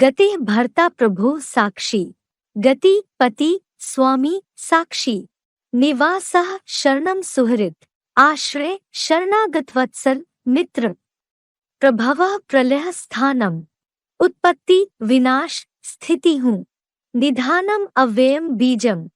गतिः भर्ता प्रभुः साक्षी, गति पति स्वामी साक्षी, निवासः शरणं सुहृत्, आश्रय शरणागतवत्सल मित्र, प्रभवः प्रलय स्थानम, उत्पत्ति विनाश स्थिति हूँ, निधानम अव्ययम बीजम,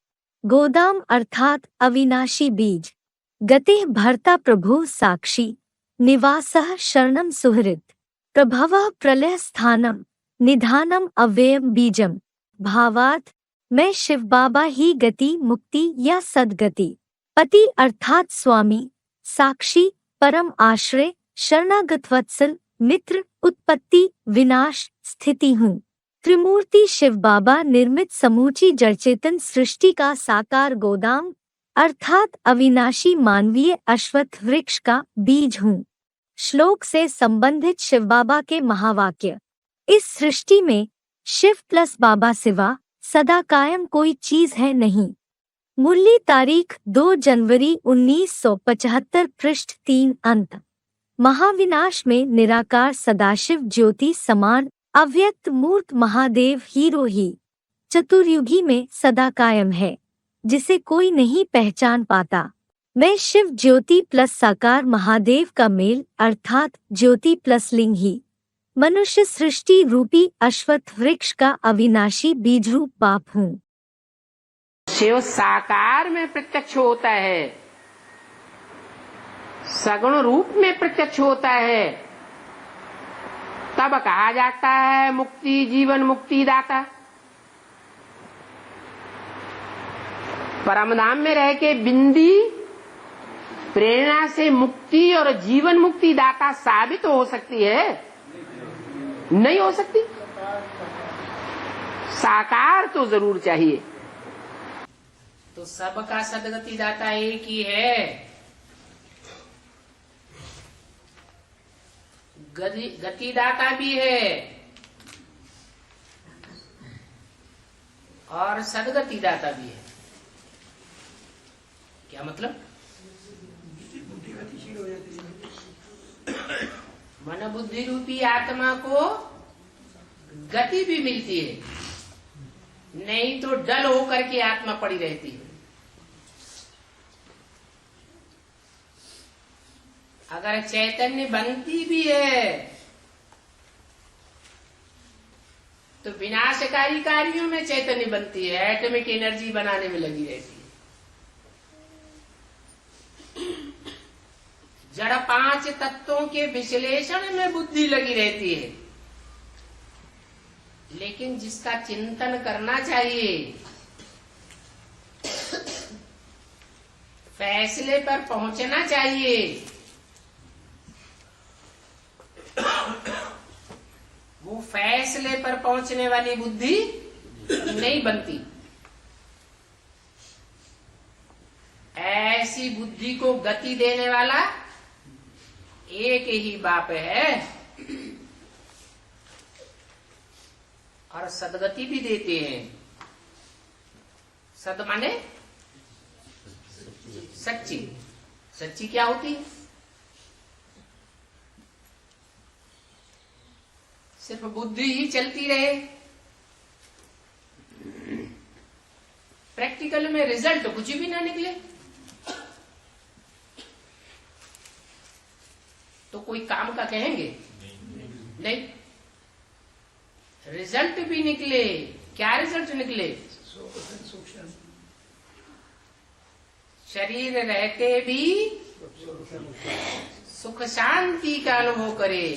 गोदाम अर्थात अविनाशी बीज, गतिः भर्ता प्रभुः साक्षी, निवासः शरणं सुहृत्, प्रभवः प्रलय स्थानम, निधानम अव्ययम बीजम। भावार्थ, मैं शिव बाबा ही गति मुक्ति या सद्गति, पति अर्थात स्वामी, साक्षी परम आश्रय, शरणागत वत्सल मित्र, उत्पत्ति विनाश स्थिति हूँ। त्रिमूर्ति शिव बाबा निर्मित समूची जड़चेतन सृष्टि का साकार गोदाम अर्थात अविनाशी मानवीय अश्वत्थ वृक्ष का बीज हूँ। श्लोक से संबंधित शिव बाबा के महावाक्य। इस सृष्टि में शिव प्लस बाबा सिवा सदा कायम कोई चीज है नहीं। मूल्य तारीख 2 जनवरी 1975, पृष्ठ 3 अंत। महाविनाश में निराकार सदाशिव ज्योति समान अव्यक्त मूर्त महादेव हीरो ही चतुर्युगी में सदा कायम है, जिसे कोई नहीं पहचान पाता। मैं शिव ज्योति प्लस साकार महादेव का मेल अर्थात ज्योति प्लस लिंग ही मनुष्य सृष्टि रूपी अश्वत्थ वृक्ष का अविनाशी बीज रूप बाप हूँ। शिव साकार में प्रत्यक्ष होता है, सगुण रूप में प्रत्यक्ष होता है, तब कहा जाता है मुक्ति जीवन मुक्ति दाता। परमधाम में रह के बिंदी प्रेरणा से मुक्ति और जीवन मुक्ति दाता साबित हो सकती है? नहीं हो सकती। साकार तो जरूर चाहिए। तो सबका सदगति दाता एक ही है। गति दाता भी है और सदगति दाता भी है। क्या मतलब? मन बुद्धि रूपी आत्मा को गति भी मिलती है, नहीं तो डल होकर के आत्मा पड़ी रहती है। अगर चैतन्य बनती भी है तो विनाशकारी कार्यों में चैतन्य बनती है, एटॉमिक एनर्जी बनाने में लगी रहती है। जड़ 5 तत्वों के विश्लेषण में बुद्धि लगी रहती है, लेकिन जिसका चिंतन करना चाहिए, फैसले पर पहुंचना चाहिए, वो फैसले पर पहुंचने वाली बुद्धि नहीं बनती। ऐसी बुद्धि को गति देने वाला एक ही बाप है और सदगति भी देते हैं। सद माने सच्ची। सच्ची क्या होती है? सिर्फ बुद्धि ही चलती रहे, प्रैक्टिकल में रिजल्ट कुछ भी ना निकले तो कोई काम का कहेंगे? नहीं। रिजल्ट भी निकले, क्या रिजल्ट निकले? शरीर रहते भी सुख शांति का अनुभव करे,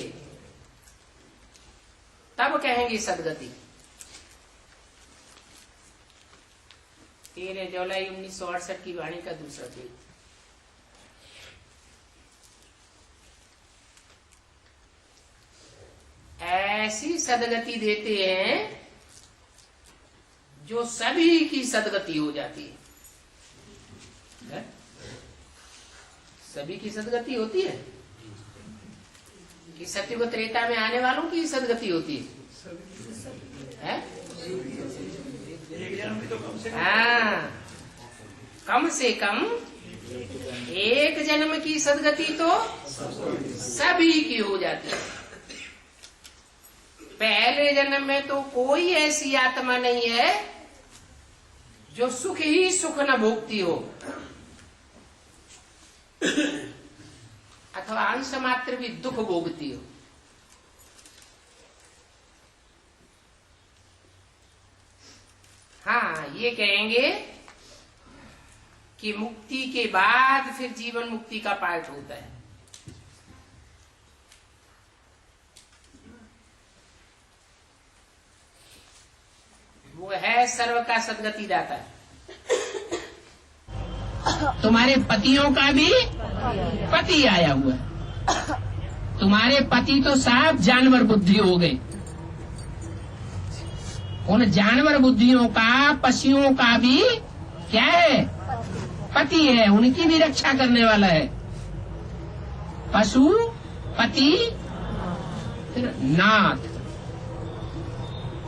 तब कहेंगे सदगति। 13 जुलाई 1968 की वाणी का दूसरा पेज। ऐसी सदगति देते हैं जो सभी की सदगति हो जाती है। सभी की सदगति होती है कि सत्युग त्रेता में आने वालों की सदगति होती है? हाँ, कम से कम एक जन्म की सदगति तो सभी की हो जाती है। पहले जन्म में तो कोई ऐसी आत्मा नहीं है जो सुख ही सुख न भोगती हो, अथवा अंश मात्र भी दुख भोगती हो। हाँ, ये कहेंगे कि मुक्ति के बाद फिर जीवन मुक्ति का पाठ होता है। वो है सर्व का सदगति दाता। तुम्हारे पतियों का भी पति आया हुआ है। तुम्हारे पति तो साफ जानवर बुद्धि हो गए। उन जानवर बुद्धियों का, पशुओं का भी क्या है? पति है। उनकी भी रक्षा करने वाला है। पशु, पति, फिर नाथ।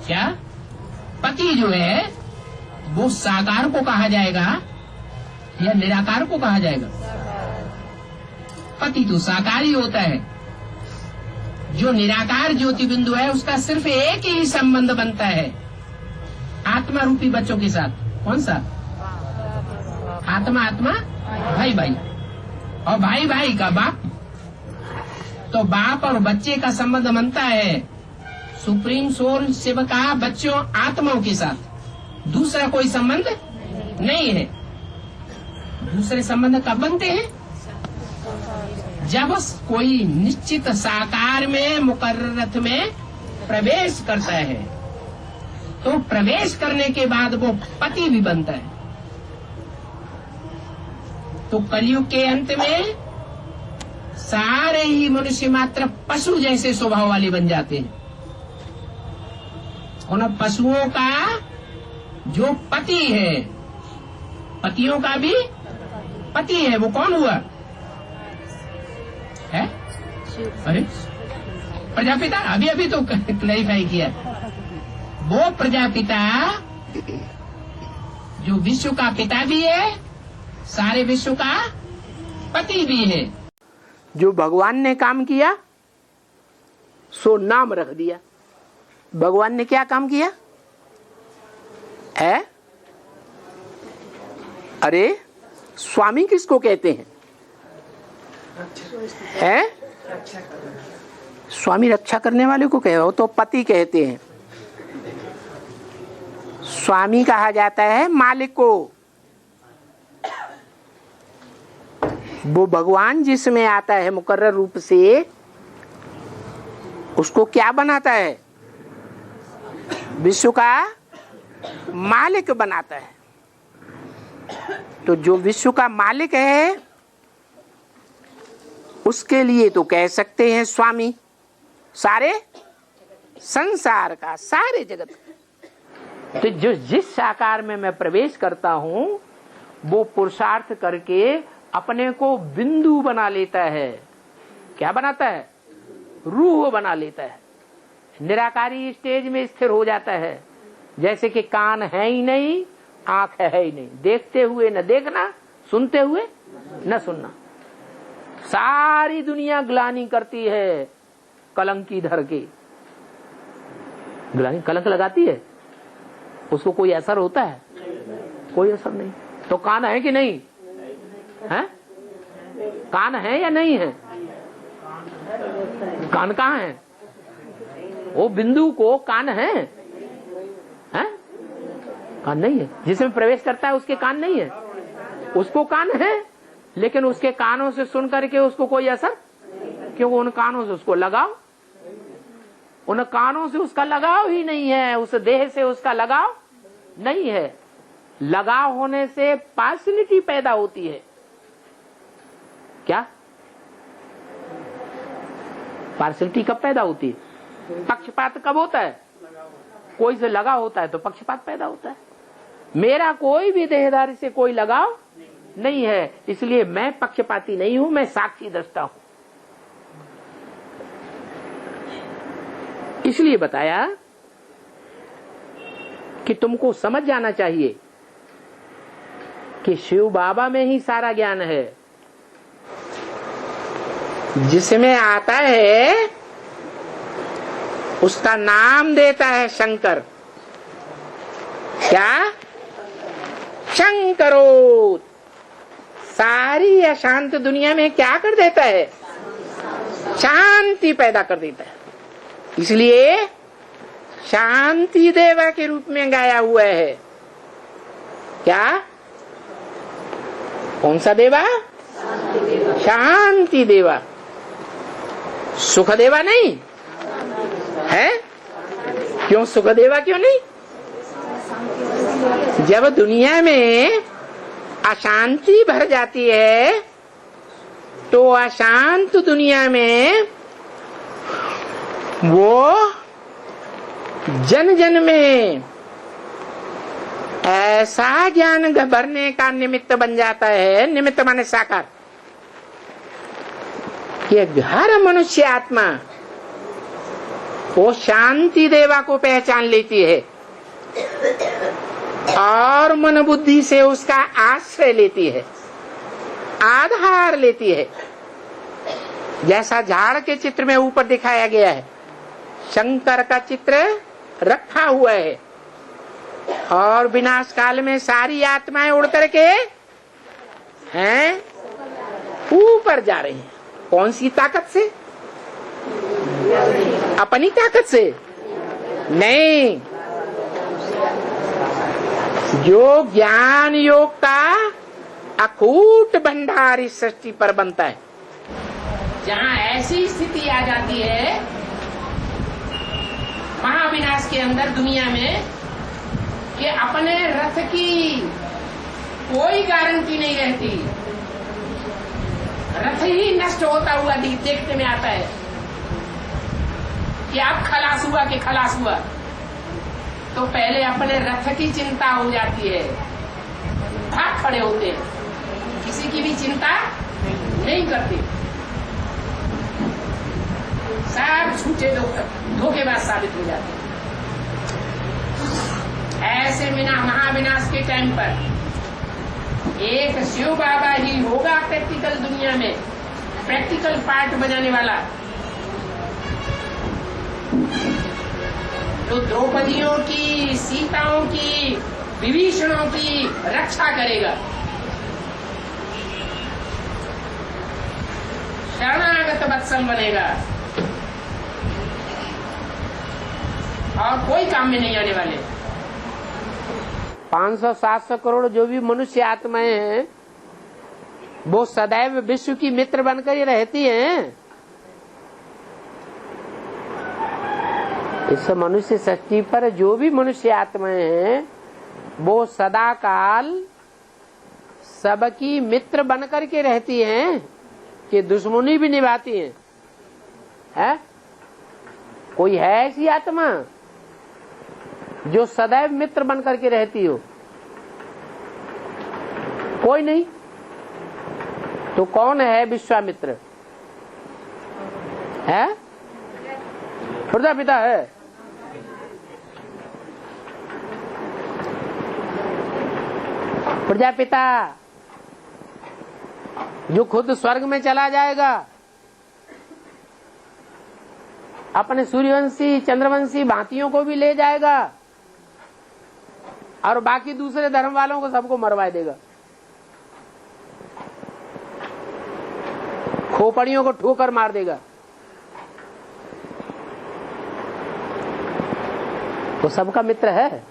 क्या? पति जो है वो साकार को कहा जाएगा या निराकार को कहा जाएगा? पति तो साकार ही होता है। जो निराकार ज्योति बिंदु है उसका सिर्फ एक ही संबंध बनता है आत्मा रूपी बच्चों के साथ। कौन सा? आत्मा आत्मा, भाई भाई, और भाई भाई का बाप। तो बाप और बच्चे का संबंध बनता है सुप्रीम सोल शिव का बच्चों आत्माओं के साथ। दूसरा कोई संबंध नहीं है। दूसरे संबंध कब बनते हैं? जब कोई निश्चित साकार में, मुकर्ररथ में प्रवेश करता है। तो प्रवेश करने के बाद वो पति भी बनता है। तो कलयुग के अंत में सारे ही मनुष्य मात्र पशु जैसे स्वभाव वाले बन जाते हैं। उन पशुओं का जो पति है, पतियों का भी पति है, वो कौन हुआ है? अरे प्रजापिता। अभी अभी तो क्लैरिफाई किया। वो प्रजापिता जो विश्व का पिता भी है, सारे विश्व का पति भी है। जो भगवान ने काम किया सो नाम रख दिया। भगवान ने क्या काम किया है? अरे स्वामी किसको कहते हैं? है? स्वामी रक्षा करने वाले को कहे हो तो पति कहते हैं। स्वामी कहा जाता है मालिक को। वो भगवान जिसमें आता है मुकर्रर रूप से, उसको क्या बनाता है? विश्व का मालिक बनाता है। तो जो विश्व का मालिक है उसके लिए तो कह सकते हैं स्वामी, सारे संसार का, सारे जगत का। तो जो जिस साकार में मैं प्रवेश करता हूं वो पुरुषार्थ करके अपने को बिंदु बना लेता है। क्या बनाता है? रूह बना लेता है। निराकारी स्टेज में स्थिर हो जाता है। जैसे कि कान है ही नहीं, आंख है ही नहीं, देखते हुए न देखना, सुनते हुए न सुनना। सारी दुनिया ग्लानि करती है कलंकी धर के। ग्लानि कलंक लगाती है, उसको कोई असर होता है? कोई असर नहीं। तो कान है कि नहीं है? कान है या नहीं है? कान कहाँ है? वो बिंदु को कान है? कान नहीं है। जिसमें प्रवेश करता है उसके कान नहीं है। उसको कान है, लेकिन उसके कानों से सुन करके उसको कोई असर, क्योंकि उन कानों से उसको लगाव, उन कानों से उसका लगाव ही नहीं है। उस देह से उसका लगाव नहीं है। लगाव होने से पार्शियलिटी पैदा होती है। क्या पार्शियलिटी कब पैदा होती है? पक्षपात कब होता है? कोई से लगाव होता है तो पक्षपात पैदा होता है। मेरा कोई भी देहधारी से कोई लगाव नहीं है, इसलिए मैं पक्षपाती नहीं हूं, मैं साक्षी दृष्टा हूं। इसलिए बताया कि तुमको समझ जाना चाहिए कि शिव बाबा में ही सारा ज्ञान है। जिसमें आता है उसका नाम देता है शंकर। क्या? शंकरो। सारी अशांत दुनिया में क्या कर देता है? शांति पैदा कर देता है। इसलिए शांति देवा के रूप में गाया हुआ है। क्या? कौन सा देवा? शांति देवा। सुख देवा नहीं है? क्यों सुख देवा क्यों नहीं? जब दुनिया में अशांति भर जाती है तो अशांत दुनिया में वो जन जन में ऐसा ज्ञान भरने का निमित्त बन जाता है। निमित्त माने साकार, कि हर मनुष्य आत्मा वो शांति देवा को पहचान लेती है और मन बुद्धि से उसका आश्रय लेती है, आधार लेती है। जैसा झाड़ के चित्र में ऊपर दिखाया गया है, शंकर का चित्र रखा हुआ है और विनाश काल में सारी आत्माएं उड़ करके हैं ऊपर जा रही हैं। कौन सी ताकत से? अपनी ताकत से नहीं, जो ज्ञान योग का अकूट भंडार इस सृष्टि पर बनता है। जहाँ ऐसी स्थिति आ जाती है महाविनाश के अंदर दुनिया में कि अपने रथ की कोई गारंटी नहीं रहती, रथ ही नष्ट होता हुआ देखने में आता है कि अब खलास हुआ कि खलास हुआ, तो पहले अपने रथ की चिंता हो जाती है, भाग खड़े होते हैं, किसी की भी चिंता नहीं करते, सब झूठे धोखेबाज साबित हो जाते हैं। ऐसे महाविनाश के टाइम पर एक शिव बाबा ही होगा प्रैक्टिकल दुनिया में प्रैक्टिकल पार्ट बजाने वाला, जो द्रौपदियों की, सीताओं की, विभीषणों की रक्षा करेगा, शरणागत वत्सल बनेगा और कोई काम में नहीं आने वाले। 500-700 करोड़ जो भी मनुष्य आत्माएं हैं वो सदैव विश्व की मित्र बनकर ही रहती हैं। इस मनुष्य सृष्टि पर जो भी मनुष्य आत्माएं हैं वो सदा काल सबकी मित्र बनकर के रहती हैं कि दुश्मनी भी निभाती हैं। है? कोई है ऐसी आत्मा जो सदैव मित्र बनकर के रहती हो? कोई नहीं। तो कौन है विश्वामित्र? है? प्रजापिता है। प्रजापिता जो खुद स्वर्ग में चला जाएगा, अपने सूर्यवंशी चंद्रवंशी भांतियों को भी ले जाएगा और बाकी दूसरे धर्म वालों को सबको मरवा देगा, खोपड़ियों को ठोकर मार देगा। तो सबका मित्र है?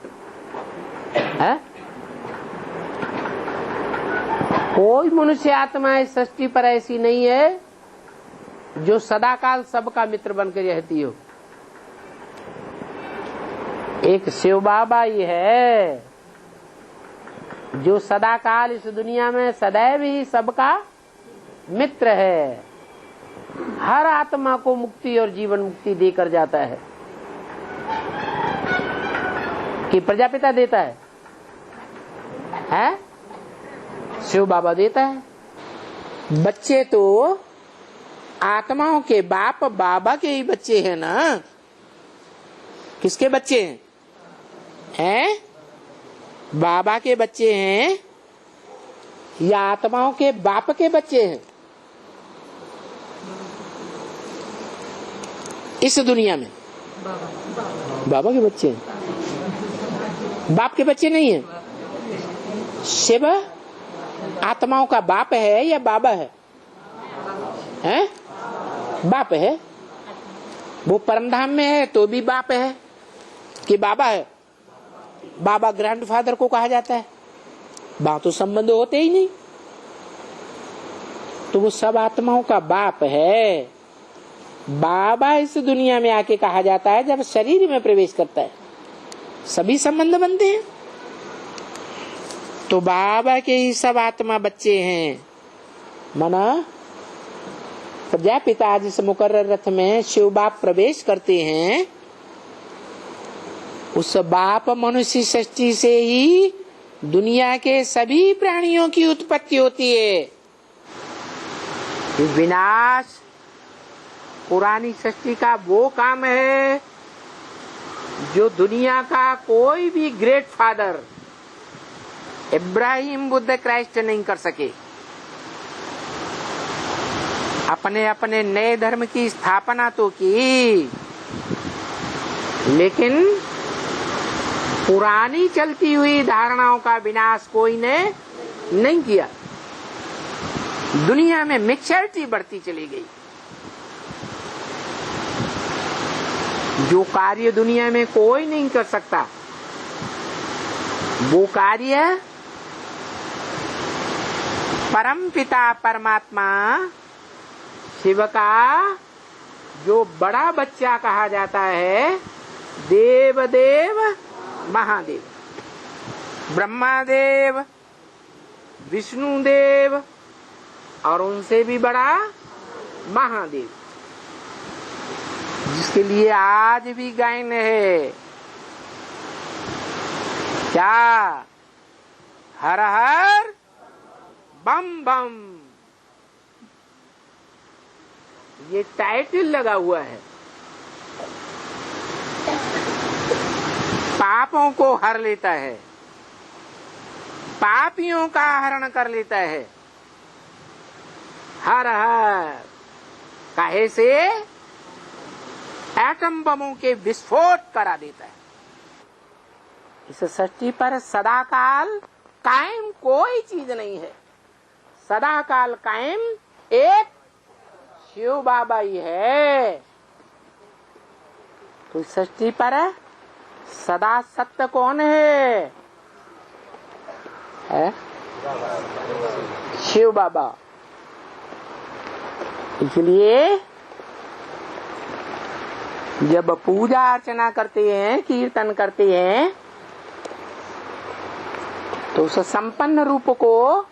कोई मनुष्य आत्मा इस सृष्टि पर ऐसी नहीं है जो सदाकाल सबका मित्र बनकर रहती हो। एक शिव बाबा ही है जो सदाकाल इस दुनिया में सदैव ही सबका मित्र है, हर आत्मा को मुक्ति और जीवन मुक्ति देकर जाता है। कि प्रजापिता देता है? शिव बाबा देता है। बच्चे तो आत्माओं के बाप बाबा के ही बच्चे हैं ना। किसके बच्चे हैं? बाबा के बच्चे हैं या आत्माओं के बाप के बच्चे हैं? इस दुनिया में बाबा के बच्चे हैं, बाप के बच्चे नहीं है। शिव आत्माओं का बाप है या बाबा है? हैं? बाप है। वो परमधाम में है तो भी बाप है कि बाबा है? बाबा ग्रैंडफादर को कहा जाता है, वहां तो संबंध होते ही नहीं। तो वो सब आत्माओं का बाप है। बाबा इस दुनिया में आके कहा जाता है जब शरीर में प्रवेश करता है, सभी संबंध बनते हैं। तो बाबा के ही सब आत्मा बच्चे हैं। माना प्रजापिता जिस मुकर्रर रथ में शिव बाप प्रवेश करते हैं, उस बाप मनुष्य सृष्टि से ही दुनिया के सभी प्राणियों की उत्पत्ति होती है। विनाश पुरानी सृष्टि का वो काम है जो दुनिया का कोई भी great father Ibrahim, Buddha, Christ नहीं कर सके। अपने अपने नए धर्म की स्थापना तो की, लेकिन पुरानी चलती हुई धारणाओं का विनाश कोई ने नहीं किया। दुनिया में मिक्सचरिटी बढ़ती चली गई। जो कार्य दुनिया में कोई नहीं कर सकता, वो कार्य परम पिता परमात्मा शिव का जो बड़ा बच्चा कहा जाता है, देव देव महादेव, ब्रह्मादेव, विष्णु देव और उनसे भी बड़ा महादेव, जिसके लिए आज भी गायन है क्या? हर हर बम बम, ये टाइटल लगा हुआ है। पापों को हर लेता है, पापियों का हरण कर लेता है। हर हर काहे से? एटम बमों के विस्फोट करा देता है। इस सृष्टि पर सदाकाल कायम कोई चीज नहीं है। सदाकाल कायम एक शिव बाबा ही है। तो इस सृष्टि पर सदा सत्य कौन है? शिव बाबा। इसलिए जब पूजा अर्चना करते हैं, कीर्तन करते हैं, तो उस संपन्न रूप को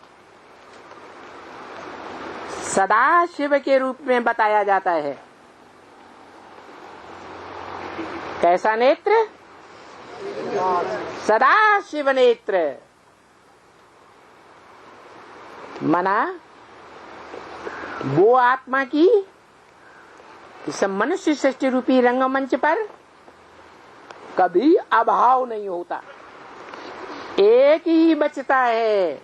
सदा शिव के रूप में बताया जाता है। कैसा नेत्र? सदा शिव नेत्र। मना वो आत्मा की इस मनुष्य सृष्टि रूपी रंगमंच पर कभी अभाव नहीं होता, एक ही बचता है,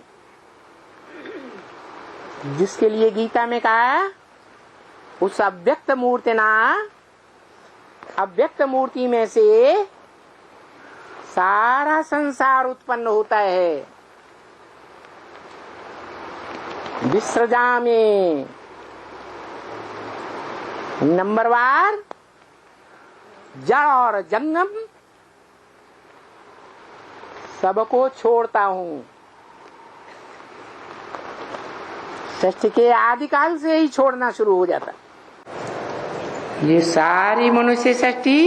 जिसके लिए गीता में कहा उस अव्यक्त मूर्ति ना, अव्यक्त मूर्ति में से सारा संसार उत्पन्न होता है। विसृजामि नंबरवार जड़ और जंगम सबको छोड़ता हूँ। सृष्टि के आदिकाल से ही छोड़ना शुरू हो जाता। ये सारी मनुष्य सृष्टि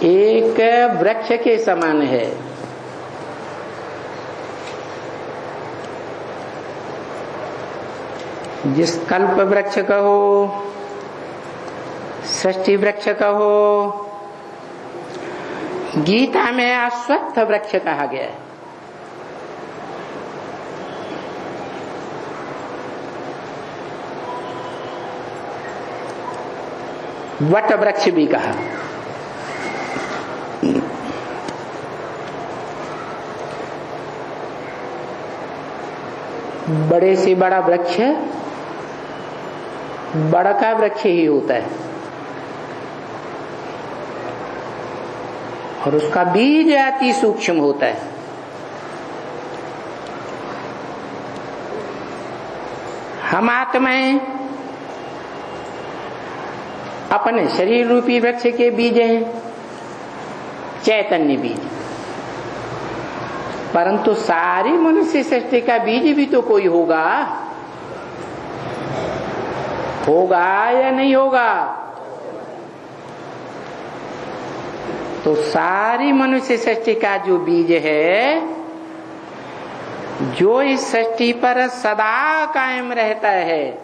एक वृक्ष के समान है। जिस कल्प वृक्ष कहो, सृष्टि वृक्ष कहो, गीता में अश्वत्थ वृक्ष कहा गया है। वट वृक्ष भी कहा। बड़े से बड़ा वृक्ष बड़का वृक्ष ही होता है और उसका बीज अति सूक्ष्म होता है। हम आत्माएं अपने शरीर रूपी वृक्ष के बीज हैं, चैतन्य बीज। परंतु सारी मनुष्य सृष्टि का बीज भी तो कोई होगा या नहीं होगा? तो सारी मनुष्य सृष्टि का जो बीज है, जो इस सृष्टि पर सदा कायम रहता है,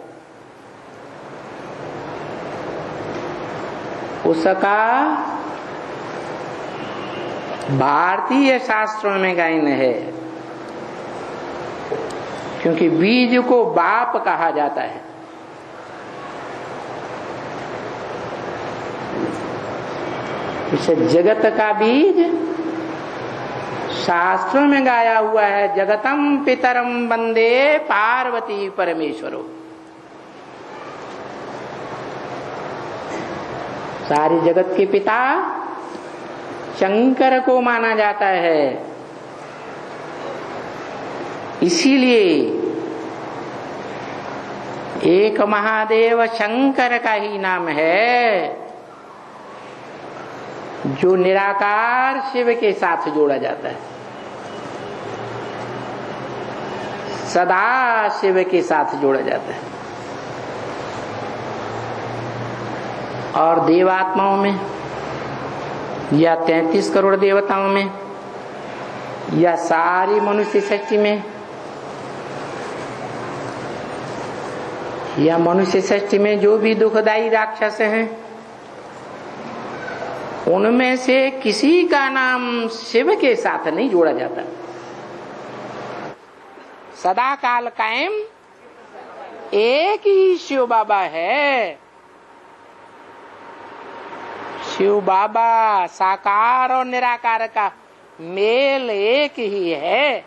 उसका भारतीय शास्त्रों में गायन है। क्योंकि बीज को बाप कहा जाता है। इस जगत का बीज शास्त्रों में गाया हुआ है, जगतम पितरम वंदे पार्वती परमेश्वरो। सारी जगत के पिता शंकर को माना जाता है। इसीलिए एक महादेव शंकर का ही नाम है, जो निराकार शिव के साथ जोड़ा जाता है, सदा शिव के साथ जोड़ा जाता है। और देवात्माओं में या 33 करोड़ देवताओं में या सारी मनुष्य सृष्टि में या मनुष्य सृष्टि में जो भी दुखदाई राक्षस हैं, उनमें से किसी का नाम शिव के साथ नहीं जोड़ा जाता। सदा काल कायम एक ही शिव बाबा है। शिव बाबा साकार और निराकार का मेल एक ही है।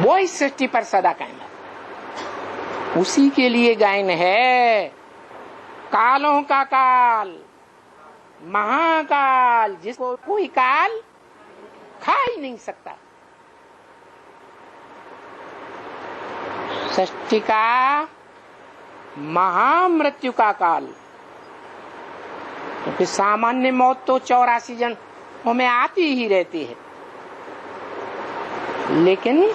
वो इस सृष्टि पर सदा कायम है। उसी के लिए गायन है, कालों का काल, महाकाल, जिसको कोई काल खा ही नहीं सकता। सृष्टि का महामृत्यु का काल, क्योंकि सामान्य मौत तो 84 जन्मों में आती ही रहती है, लेकिन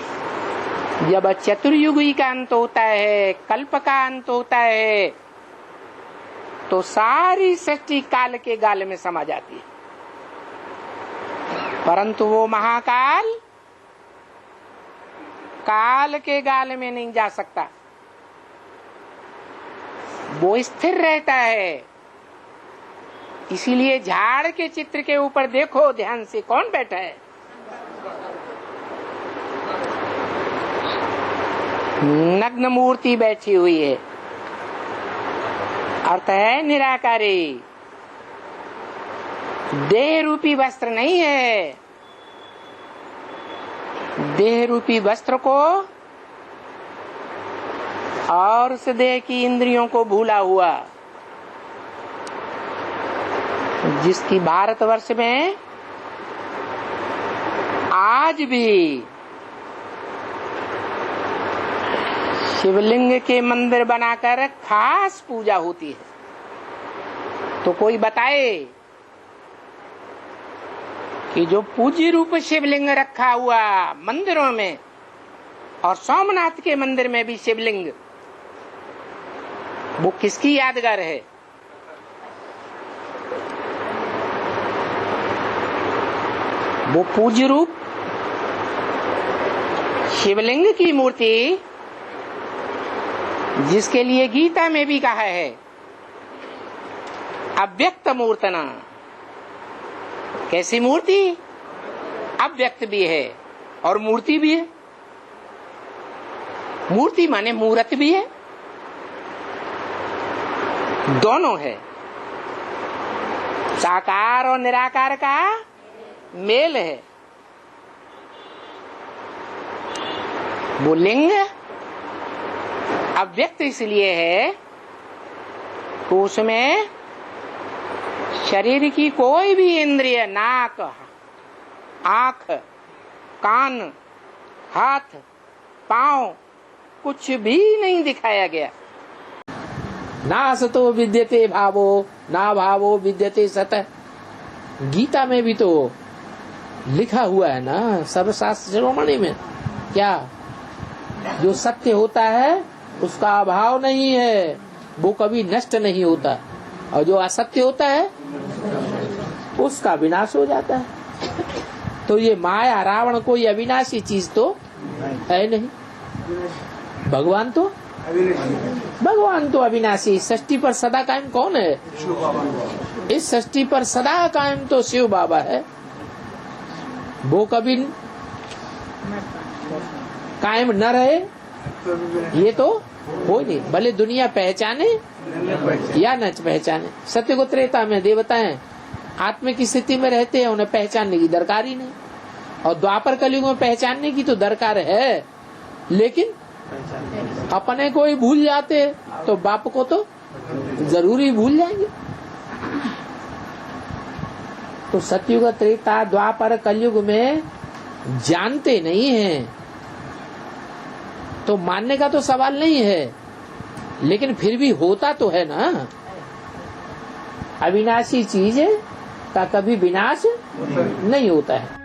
जब चतुर्युगी का अंत होता है, कल्प का अंत होता है, तो सारी सृष्टि काल के गाल में समा जाती है। परंतु वो महाकाल काल के गाल में नहीं जा सकता, वो स्थिर रहता है। इसीलिए झाड़ के चित्र के ऊपर देखो ध्यान से, कौन बैठा है? नग्न मूर्ति बैठी हुई है। अर्थ है निराकारी। देह रूपी वस्त्र नहीं है। देह रूपी वस्त्र को और उस देह की इंद्रियों को भूला हुआ, जिसकी भारतवर्ष में आज भी शिवलिंग के मंदिर बनाकर खास पूजा होती है। तो कोई बताए कि जो पूज्य रूप शिवलिंग रखा हुआ मंदिरों में, और सोमनाथ के मंदिर में भी शिवलिंग, वो किसकी यादगार है? वो पूज्य रूप शिवलिंग की मूर्ति, जिसके लिए गीता में भी कहा है अव्यक्त मूर्तना। कैसी मूर्ति? अव्यक्त भी है और मूर्ति भी है। मूर्ति माने मूर्त भी है, दोनों है। साकार और निराकार का मेल है। वो लिंग अव्यक्त इसलिए है कि उसमें शरीर की कोई भी इंद्रिय, नाक, आंख, कान, हाथ, पांव, कुछ भी नहीं दिखाया गया। ना सतो विद्यते भावो, ना भावो विद्यते सतः। गीता में भी तो लिखा हुआ है ना, सर्वशास्त्र शिरोमणि में, क्या जो सत्य होता है उसका अभाव नहीं है, वो कभी नष्ट नहीं होता, और जो असत्य होता है उसका विनाश हो जाता है। तो ये माया, रावण कोई अविनाशी चीज तो है नहीं। भगवान तो अविनाशी। सृष्टि पर सदा कायम कौन है? इस सृष्टि पर सदा कायम तो शिव बाबा है, वो कभी कायम न रहे ये तो हो नहीं। भले दुनिया पहचाने या न पहचाने। सत्य को त्रेता में देवताएं आत्मा की स्थिति में रहते हैं, उन्हें पहचानने की दरकार ही नहीं। और द्वापर कलयुग में पहचानने की तो दरकार है, लेकिन अपने को ही भूल जाते, तो बाप को तो जरूर ही भूल जाएंगे। तो सतयुग, त्रेता, द्वापर, कलयुग में जानते नहीं हैं, तो मानने का तो सवाल नहीं है, लेकिन फिर भी होता तो है ना। अविनाशी चीज का कभी विनाश नहीं होता है।